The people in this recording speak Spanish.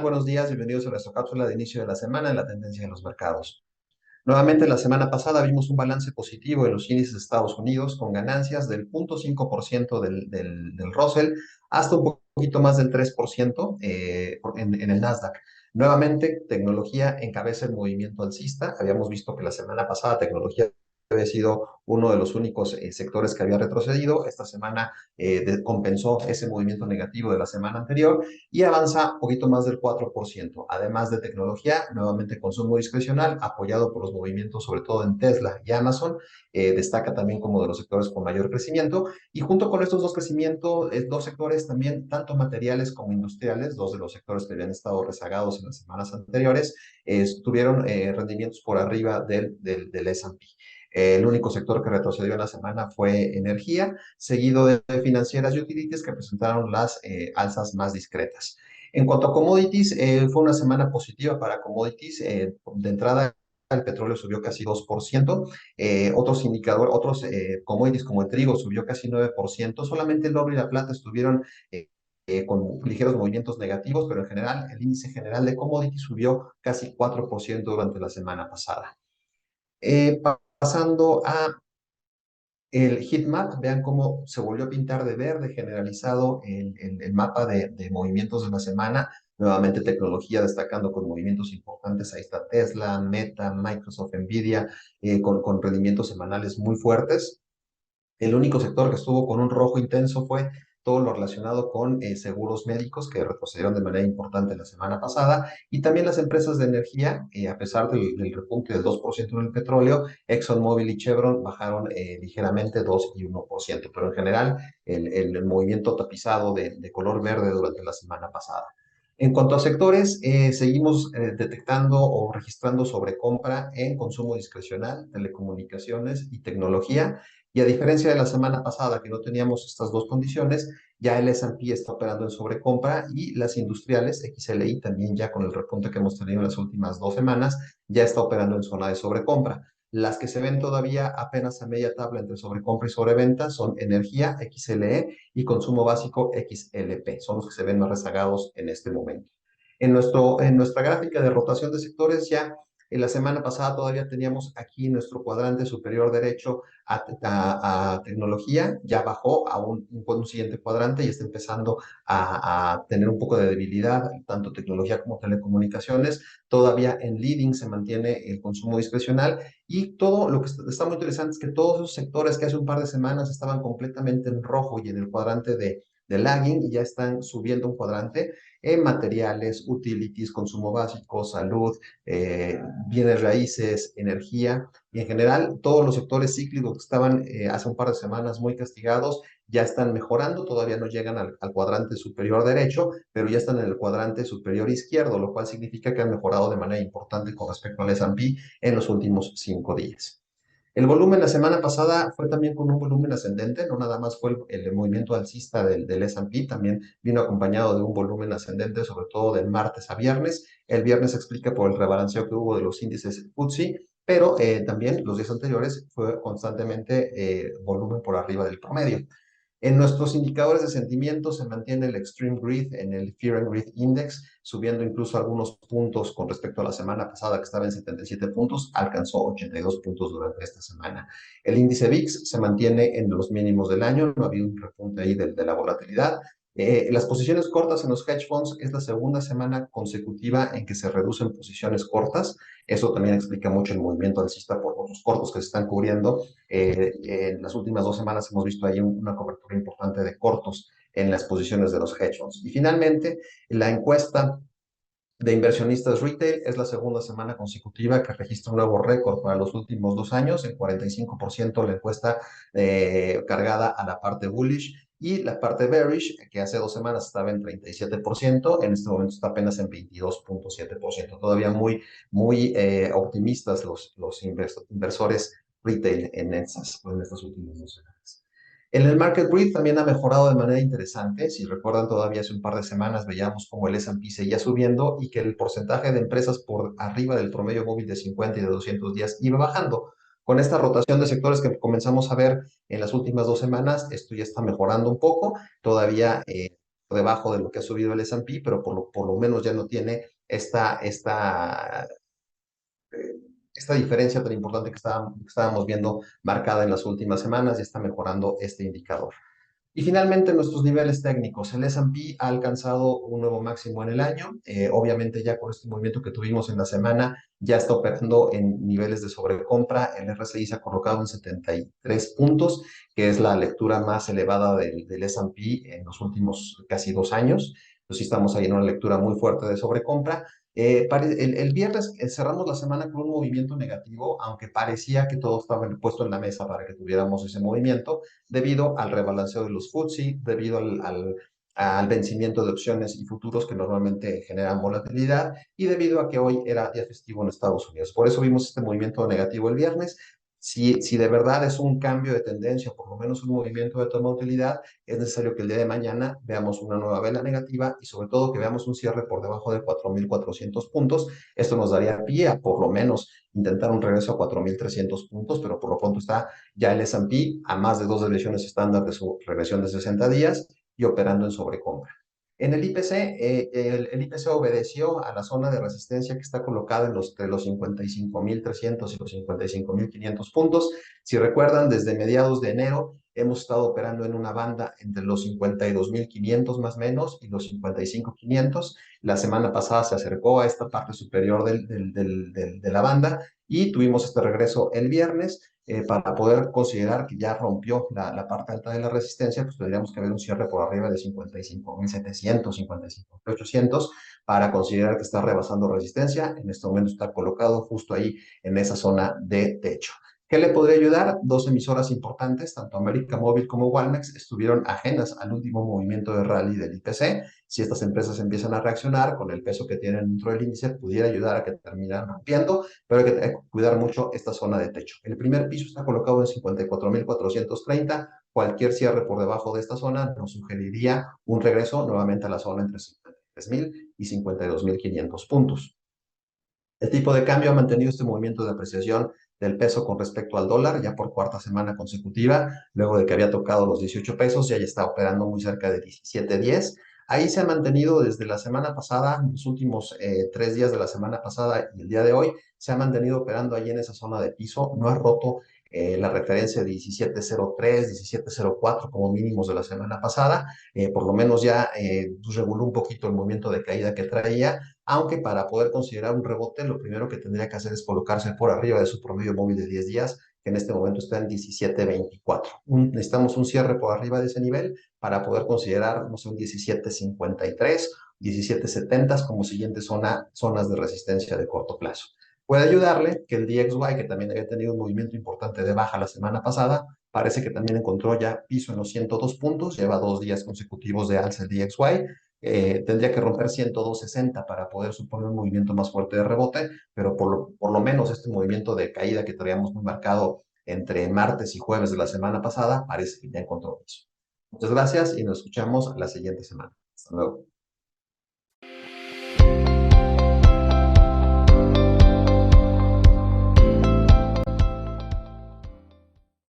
Buenos días, bienvenidos a nuestra cápsula de inicio de la semana en la tendencia de los mercados. Nuevamente, la semana pasada vimos un balance positivo en los índices de Estados Unidos con ganancias del 0.5% del Russell hasta un poquito más del 3% en el Nasdaq. Nuevamente, tecnología encabeza el movimiento alcista. Habíamos visto que la semana pasada tecnología había sido uno de los únicos sectores que había retrocedido. Esta semana compensó ese movimiento negativo de la semana anterior y avanza un poquito más del 4%. Además de tecnología, nuevamente consumo discrecional, apoyado por los movimientos sobre todo en Tesla y Amazon, destaca también como de los sectores con mayor crecimiento. Y junto con estos dos crecimientos, dos sectores también, tanto materiales como industriales, dos de los sectores que habían estado rezagados en las semanas anteriores, tuvieron rendimientos por arriba del S&P. El único sector que retrocedió en la semana fue energía, seguido de financieras y utilities que presentaron las alzas más discretas. En cuanto a commodities, fue una semana positiva para commodities. De entrada, el petróleo subió casi 2%. Otros indicadores, otros commodities como el trigo subió casi 9%. Solamente el oro y la plata estuvieron con ligeros movimientos negativos, pero en general el índice general de commodities subió casi 4% durante la semana pasada. Pasando a el heatmap, vean cómo se volvió a pintar de verde generalizado el mapa de movimientos de la semana. Nuevamente tecnología destacando con movimientos importantes. Ahí está Tesla, Meta, Microsoft, Nvidia, con rendimientos semanales muy fuertes. El único sector que estuvo con un rojo intenso fue todo lo relacionado con seguros médicos que retrocedieron de manera importante la semana pasada y también las empresas de energía, a pesar del repunte del 2% en el petróleo, ExxonMobil y Chevron bajaron ligeramente 2 y 1%, pero en general el movimiento tapizado de color verde durante la semana pasada. En cuanto a sectores, seguimos detectando o registrando sobrecompra en consumo discrecional, telecomunicaciones y tecnología. Y a diferencia de la semana pasada, que no teníamos estas dos condiciones, ya el S&P está operando en sobrecompra y las industriales, XLI, también ya con el repunte que hemos tenido en las últimas 2 semanas, ya está operando en zona de sobrecompra. Las que se ven todavía apenas a media tabla entre sobrecompra y sobreventa son energía, XLE, y consumo básico, XLP. Son los que se ven más rezagados en este momento. En nuestra gráfica de rotación de sectores ya en la semana pasada todavía teníamos aquí nuestro cuadrante superior derecho a tecnología, ya bajó a un siguiente cuadrante y está empezando a tener un poco de debilidad, tanto tecnología como telecomunicaciones. Todavía en leading se mantiene el consumo discrecional y todo lo que está muy interesante es que todos esos sectores que hace un par de semanas estaban completamente en rojo y en el cuadrante de lagging y ya están subiendo un cuadrante en materiales, utilities, consumo básico, salud, eh, bienes raíces, energía, y en general todos los sectores cíclicos que estaban hace un par de semanas muy castigados ya están mejorando, todavía no llegan al cuadrante superior derecho, pero ya están en el cuadrante superior izquierdo, lo cual significa que han mejorado de manera importante con respecto al S&P en los últimos 5 días. El volumen la semana pasada fue también con un volumen ascendente, no nada más fue el movimiento alcista del S&P, también vino acompañado de un volumen ascendente, sobre todo del martes a viernes. El viernes se explica por el rebalanceo que hubo de los índices FTSE, pero también los días anteriores fue constantemente volumen por arriba del promedio. En nuestros indicadores de sentimiento se mantiene el Extreme Greed en el Fear and Greed Index, subiendo incluso algunos puntos con respecto a la semana pasada que estaba en 77 puntos, alcanzó 82 puntos durante esta semana. El índice VIX se mantiene en los mínimos del año, no ha habido un repunte ahí de la volatilidad. Las posiciones cortas en los hedge funds es la segunda semana consecutiva en que se reducen posiciones cortas. Eso también explica mucho el movimiento alcista por los cortos que se están cubriendo. En las últimas 2 semanas hemos visto ahí una cobertura importante de cortos en las posiciones de los hedge funds. Y finalmente, la encuesta de inversionistas retail es la segunda semana consecutiva que registra un nuevo récord para los últimos 2 años, en 45% la encuesta cargada a la parte bullish y la parte bearish, que hace 2 semanas estaba en 37%, en este momento está apenas en 22.7%. Todavía muy optimistas los inversores retail en estas últimas 2 semanas. En el market breadth también ha mejorado de manera interesante. Si recuerdan, todavía hace un par de semanas veíamos cómo el S&P seguía subiendo y que el porcentaje de empresas por arriba del promedio móvil de 50 y de 200 días iba bajando. Con esta rotación de sectores que comenzamos a ver en las últimas 2 semanas, esto ya está mejorando un poco. Todavía debajo de lo que ha subido el S&P, pero por lo menos ya no tiene esta diferencia tan importante que estábamos viendo marcada en las últimas semanas. Ya está mejorando este indicador. Y finalmente, nuestros niveles técnicos. El S&P ha alcanzado un nuevo máximo en el año. Obviamente, ya con este movimiento que tuvimos en la semana, ya está operando en niveles de sobrecompra. El RSI se ha colocado en 73 puntos, que es la lectura más elevada del S&P en los últimos casi 2 años. Entonces, sí estamos ahí en una lectura muy fuerte de sobrecompra. El viernes cerramos la semana con un movimiento negativo, aunque parecía que todo estaba puesto en la mesa para que tuviéramos ese movimiento debido al rebalanceo de los FTSE, debido al vencimiento de opciones y futuros que normalmente generan volatilidad y debido a que hoy era día festivo en Estados Unidos. Por eso vimos este movimiento negativo el viernes. Si de verdad es un cambio de tendencia, por lo menos un movimiento de toma de utilidad, es necesario que el día de mañana veamos una nueva vela negativa y sobre todo que veamos un cierre por debajo de 4.400 puntos. Esto nos daría pie a por lo menos intentar un regreso a 4.300 puntos, pero por lo pronto está ya el S&P a más de 2 desviaciones estándar de su regresión de 60 días y operando en sobrecompra. En el IPC, el IPC obedeció a la zona de resistencia que está colocada entre los 55.300 y los 55.500 puntos. Si recuerdan, desde mediados de enero hemos estado operando en una banda entre los 52.500 más o menos y los 55.500. La semana pasada se acercó a esta parte superior de la banda y tuvimos este regreso el viernes. Para poder considerar que ya rompió la parte alta de la resistencia, pues tendríamos que ver un cierre por arriba de 55.700, 55.800 para considerar que está rebasando resistencia. En este momento está colocado justo ahí en esa zona de techo. ¿Qué le podría ayudar? Dos emisoras importantes, tanto América Móvil como Walmex, estuvieron ajenas al último movimiento de rally del IPC. Si estas empresas empiezan a reaccionar con el peso que tienen dentro del índice, pudiera ayudar a que terminan rompiendo, pero hay que cuidar mucho esta zona de techo. El primer piso está colocado en 54.430. Cualquier cierre por debajo de esta zona nos sugeriría un regreso nuevamente a la zona entre 53.000 y 52.500 puntos. El tipo de cambio ha mantenido este movimiento de apreciación del peso con respecto al dólar ya por cuarta semana consecutiva, luego de que había tocado los 18 pesos, ya está operando muy cerca de 17.10. Ahí se ha mantenido desde la semana pasada, los últimos 3 días de la semana pasada y el día de hoy, se ha mantenido operando ahí en esa zona de piso, no ha roto la referencia de 17.03, 17.04 como mínimos de la semana pasada, por lo menos ya reguló un poquito el movimiento de caída que traía, aunque para poder considerar un rebote, lo primero que tendría que hacer es colocarse por arriba de su promedio móvil de 10 días, que en este momento está en 17.24. Necesitamos un cierre por arriba de ese nivel para poder considerar, no sé, un 17.53, 17.70 como siguientes zonas de resistencia de corto plazo. Puede ayudarle que el DXY, que también había tenido un movimiento importante de baja la semana pasada, parece que también encontró ya piso en los 102 puntos, lleva 2 días consecutivos de alza el DXY, tendría que romper 102.60 para poder suponer un movimiento más fuerte de rebote, pero por lo menos este movimiento de caída que traíamos muy marcado entre martes y jueves de la semana pasada parece que ya encontró piso. Muchas gracias y nos escuchamos la siguiente semana. Hasta luego.